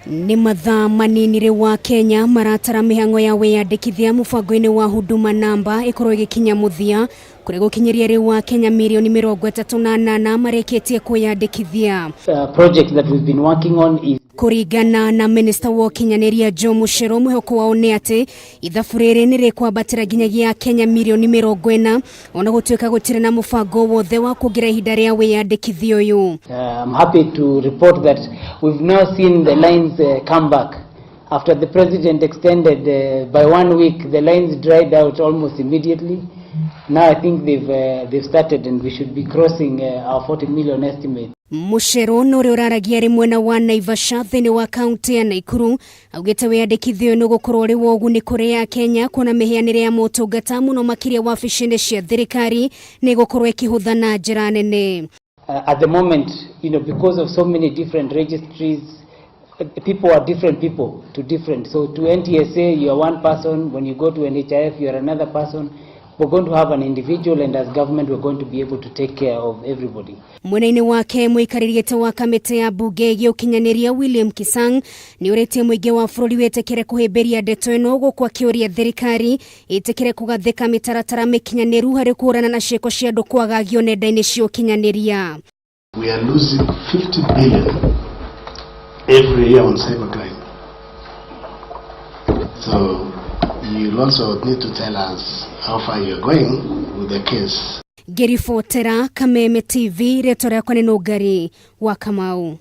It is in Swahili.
Ni mathaa manini wa Kenya maratara mihango ya wiyandikithia mubango-ini wa Huduma Namba ikorwo igikinya muthia kuri gukinyiria wa Kenya mirioni 38 mareketie kwiyandikithia. Project that we've been working on is Kuringana na Minister wa ukinyaniria Joe Mucheru, mwihoko wao ni ati ithabu riri nirikwambatira nginyagia Kenya mirioni 40 ona gutwika gutire na mubango wothe wa kugira ihinda ria wiyandikithia uyu. I'm happy to report that we've now seen the lines come back. After the president extended by 1 week, the lines dried out almost immediately. Now I think they've started and we should be crossing our 40 million estimate. Mucheru nore uraragia ri mwena wa Naivasha thini wa kaunti ya Nakuru augite wiyandikithio no gukorwo ri woguni kuri ya Kenya kuona mihianire ya motungata muno makiria wabici-ini cia thirikari ni gukorwo ikihutha na njira nene. At the moment, because of so many different registries, people are different people to different. So to NTSA, you are one person. When you go to NHIF, you are another person. We're going to have an individual, and as government we're going to be able to take care of everybody. Mwena-ini wake muikaririete wa kamiti ya bunge ya ukinyaniria William Kisang ni uretie muingi wa bururi wetekere kuhimbiria ndeto ino gukwa kiuria thirikari itekere kugathika mitaratara mikinyaniru hari kurana na ciiko cia andu kwagagio nenda-ini cia ukinyaniria. We are losing 50 billion every year on cybercrime. So you also need to tell us how far you're going with the case. Gerifotera Kameme TV, reto yakwa ni Nungari wa Kamau.